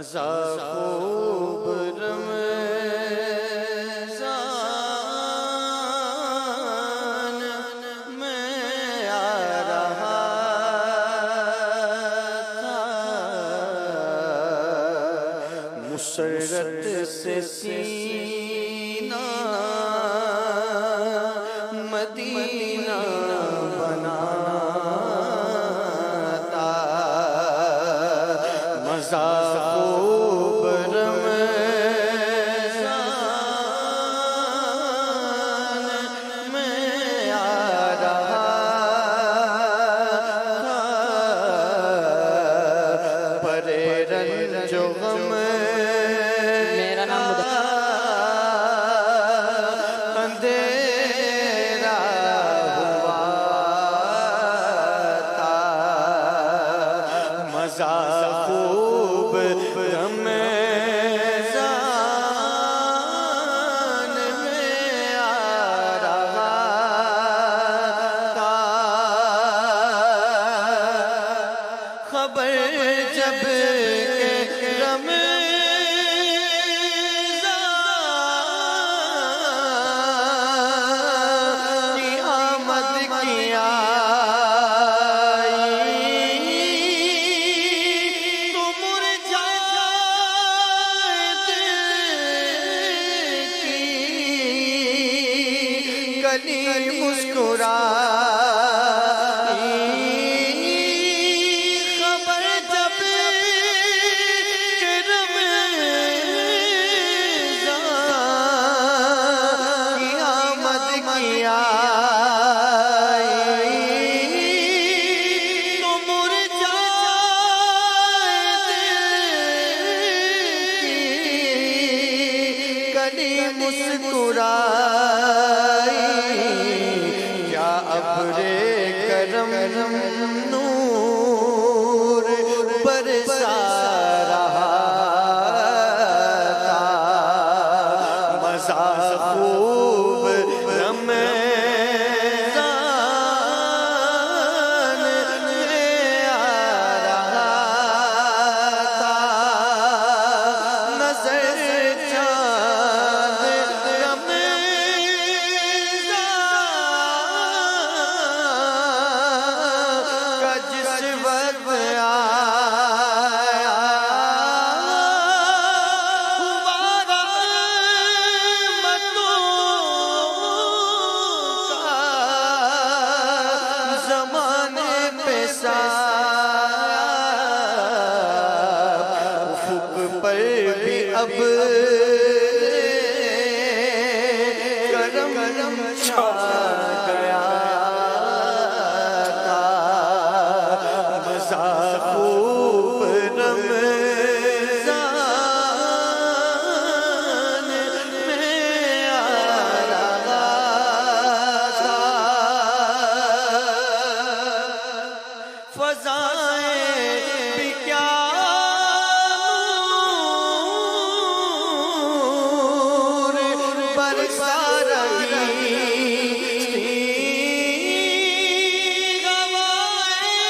مزہ خوب رمضان میں آ رہا تھا، مسرت سے سینہ مدینہ بناتا، مزہ خوب رمضان میں آ رہا تھا، پرے رنج و غم میرا نام اندھیرا ہوا تھا، مزہ خوب رمضان میں آ رہا تھا، خبر جب کہ رمضان کی آمد کی آئی، تو مرجائے دل کی کلی مسکرائی، خبر جب کہ رمضان کی آمد کی آئی، تو مرجائے دل کی کلی مسکرائی، کیا ابر کرم نور برسا رہا تھا، مزہ خوب رمضان میں آ رہا تھا، نظر چاند رمضان کا جس وقت آیا، ہوا رحمتوں کا زمانے پہ سایہ، افق پر بھی اب کرم چھا گیا تھا، مزہ خوب رمضان میں آ رہا تھا، فضائیں بھی کیا نور برسا رہی تھی، ہوائیں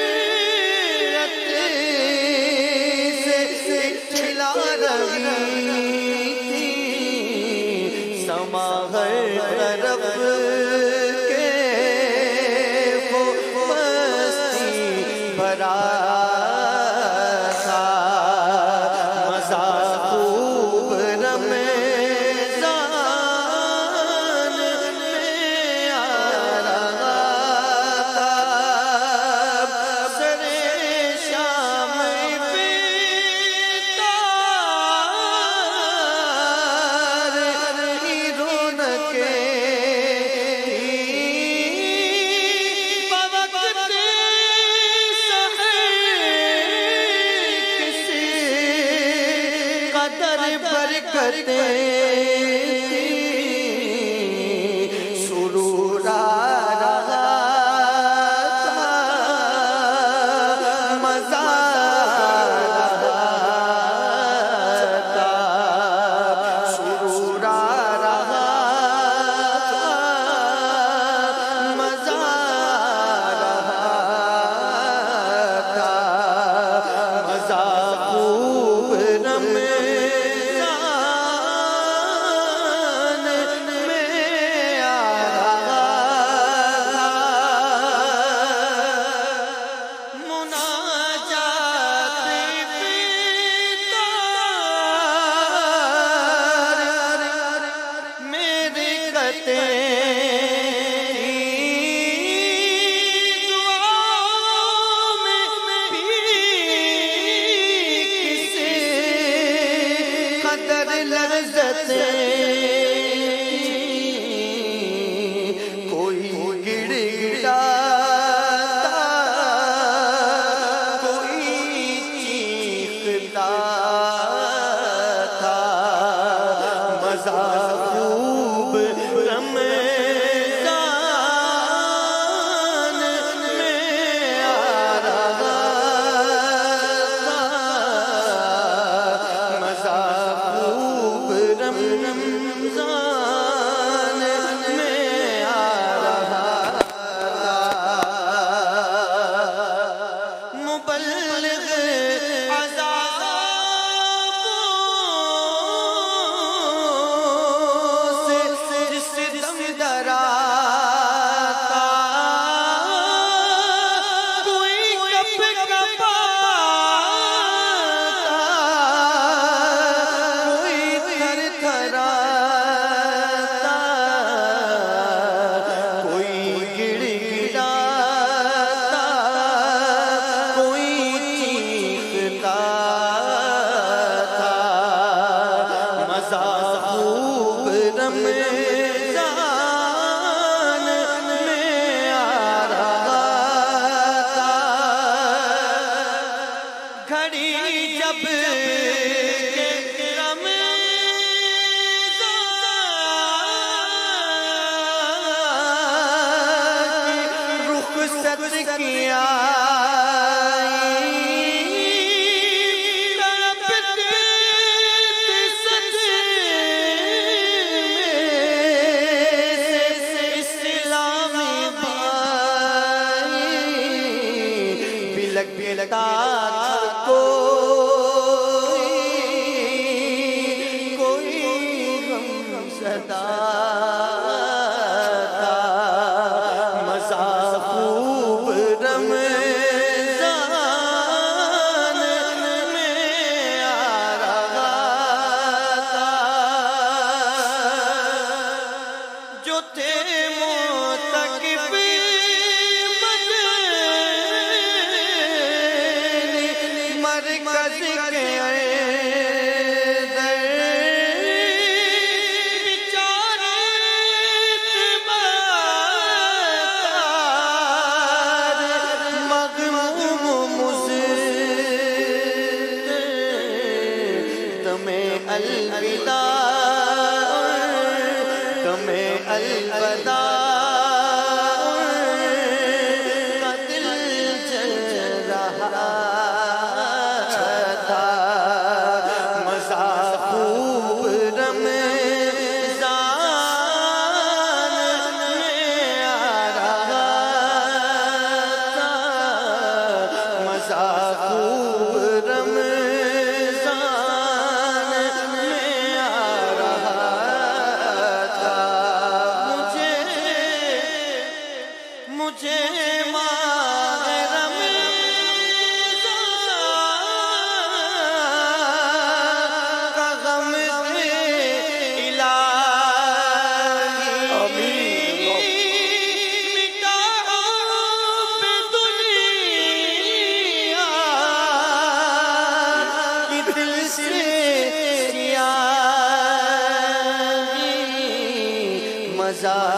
مسرت سے کھلا رہی تھی، سما ہر طرف کے وہ مستی بھرا تھا، مزہ خوب رمضان میں آ رہا تھا، سر شام بیدار کی رونقیں برکتیں سرور آ رہا تھا، مزہ آ رہا تھا، سرور آ رہا تھا، مزہ آ رہا تھا، مبلغ عذابوں سے جس دم ڈراتا کوئی کپ کپاتا کوئی تھر تھراتا کوئی گڑ گڑاتا کوئی چیختا تھا مزہ خوب رمضان میں آ رہا تھا گھڑی جب کہ رمضان رخصت کیا لگتا کوئی غم صدا تھا مزہ خوب رمضان میں آ رہا تھا جو تھے معتکف مرکز کے اندر بیچارے اتبار مغموم مزد تمہیں الوداع تمہیں الوداع کا دل جل رہا خوب رمضان میں آ رہا تھا مزہ خوب رمضان میں آ رہا تھا مجھے ماہ مزہ